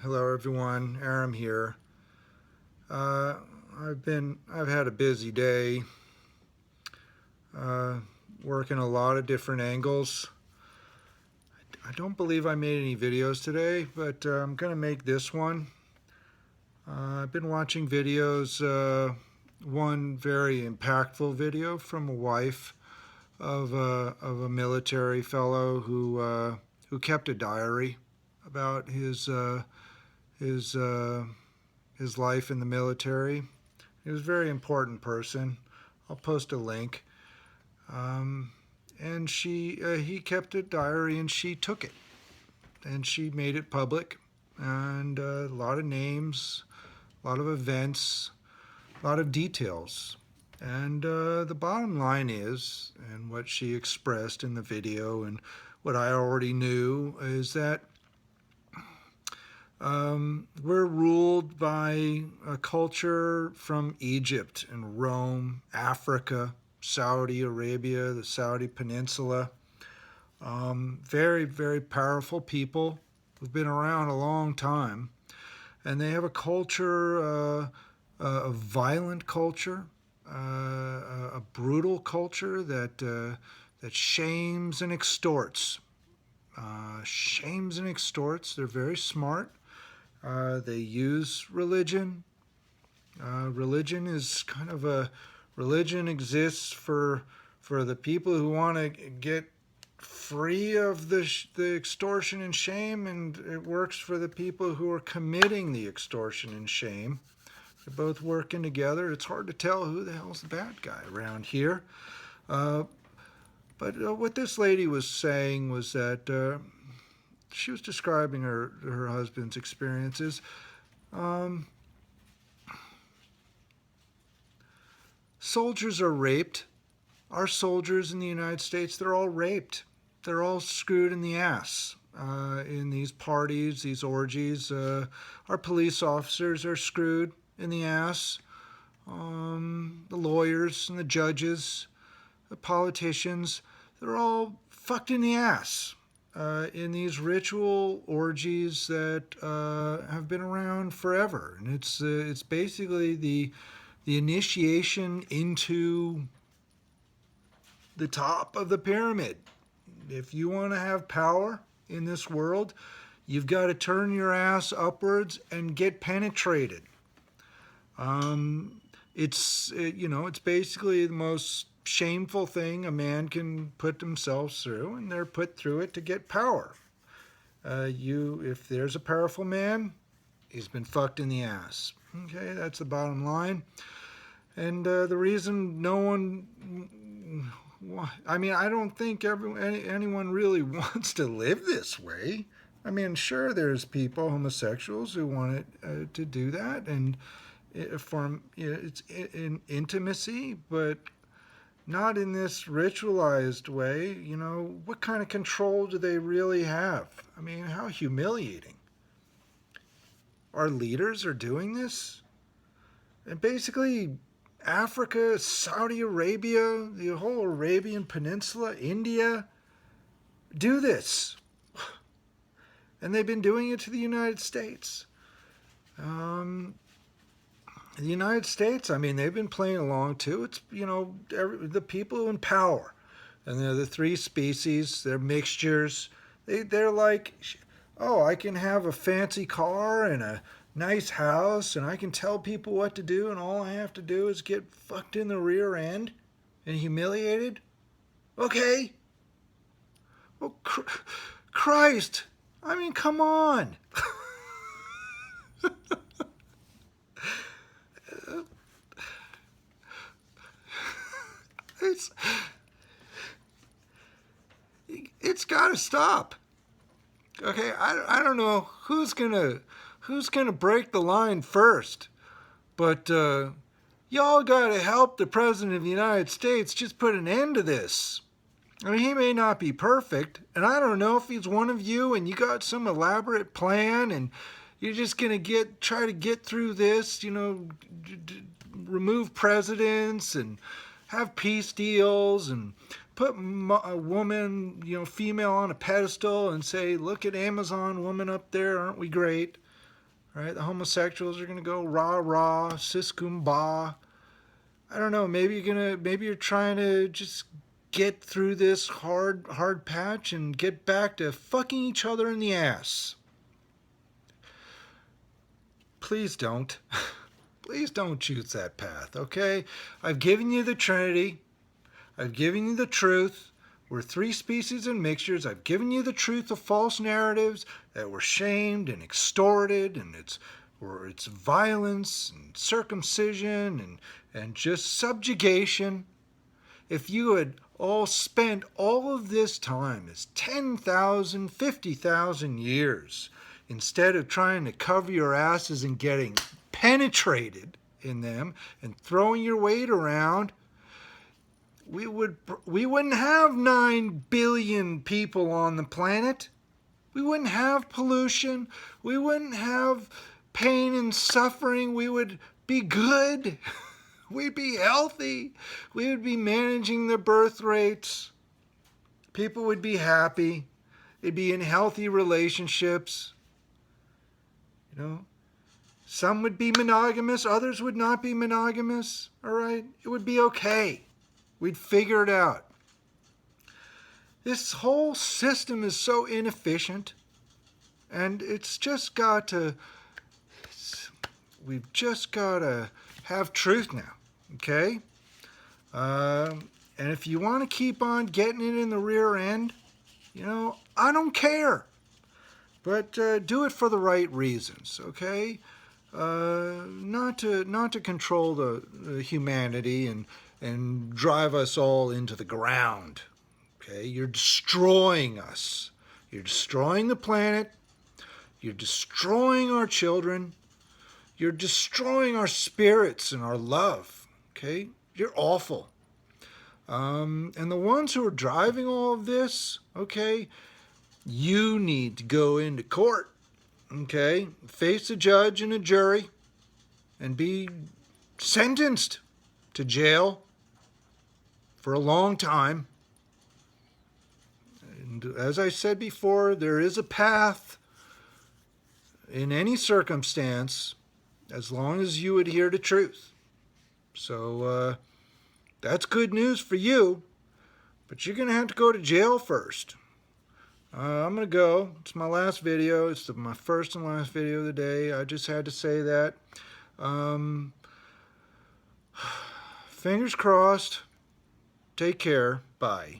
Hello everyone, Aram here. I've had a busy day, working a lot of different angles. I don't believe I made any videos today, but I'm gonna make this one. I've been watching videos, one very impactful video from a wife of a military fellow who kept a diary about his his life in the military. He was a very important person. I'll post a link. And he kept a diary and she took it and she made it public, and a lot of names, a lot of events, a lot of details. And the bottom line is, and what she expressed in the video and what I already knew, is that we're ruled by a culture from Egypt and Rome, Africa, Saudi Arabia, the Saudi Peninsula. Very, very powerful people who've been around a long time. And they have a culture, a violent culture, a brutal culture that shames and extorts. Shames and extorts. They're very smart. They use religion. Religion is kind of religion exists for the people who want to get free of the extortion and shame, and it works for the people who are committing the extortion and shame. They're both working together. It's hard to tell who the hell's the bad guy around here. But what this lady was saying was that she was describing her husband's experiences. Soldiers are raped. Our soldiers in the United States, they're all raped. They're all screwed in the ass in these parties, these orgies. Our police officers are screwed in the ass. The lawyers and the judges, the politicians, they're all fucked in the ass in these ritual orgies that have been around forever. And it's basically the initiation into the top of the pyramid. If you want to have power in this world, you've got to turn your ass upwards and get penetrated. It's basically the most shameful thing a man can put themselves through, and they're put through it to get power. If there's a powerful man, he's been fucked in the ass. Okay, that's the bottom line. And the reason no one, I don't think anyone really wants to live this way. I mean, sure, there's people, homosexuals, who want to do that, and it's in intimacy, but not in this ritualized way. You know, what kind of control do they really have? I mean, how humiliating. Our leaders are doing this? And basically, Africa, Saudi Arabia, the whole Arabian Peninsula, India, do this. And they've been doing it to the United States. The United States, they've been playing along too. It's, the people in power. And they're the three species, they're mixtures. They're like, oh, I can have a fancy car and a nice house, and I can tell people what to do, and all I have to do is get fucked in the rear end and humiliated? Okay. Well, Christ. Come on. It's got to stop. Okay, I don't know who's gonna break the line first, but y'all gotta help the President of the United States just put an end to this. He may not be perfect, and I don't know if he's one of you and you got some elaborate plan and you're just gonna try to get through this, remove presidents and have peace deals and put a woman, female on a pedestal and say, look at Amazon woman up there, aren't we great? right? The homosexuals are going to go rah rah, sis kumbah. I don't know. Maybe you're trying to just get through this hard patch and get back to fucking each other in the ass. Please don't. Please don't choose that path, okay? I've given you the Trinity. I've given you the truth. We're three species and mixtures. I've given you the truth of false narratives that we're shamed and extorted, and it's violence and circumcision and just subjugation. If you had all spent all of this time as 10,000, 50,000 years instead of trying to cover your asses and getting penetrated in them and throwing your weight around, we wouldn't have 9 billion people on the planet. We wouldn't have pollution. We wouldn't have pain and suffering. We would be good. We'd be healthy. We would be managing the birth rates. People would be happy. They'd be in healthy relationships. You know, some would be monogamous, others would not be monogamous. All right? It would be okay. We'd figure it out. This whole system is so inefficient, and it's just got to, we've just got to have truth now, okay? And if you want to keep on getting it in the rear end, you know, I don't care. But do it for the right reasons, okay? Not to control the humanity and drive us all into the ground, okay? You're destroying us. You're destroying the planet. You're destroying our children. You're destroying our spirits and our love, okay? You're awful. And the ones who are driving all of this, okay, you need to go into court, okay, face a judge and a jury and be sentenced to jail for a long time. And as I said before, there is a path in any circumstance as long as you adhere to truth. So that's good news for you, but you're going to have to go to jail first. I'm going to go. It's my last video. It's my first and last video of the day. I just had to say that. Fingers crossed. Take care. Bye.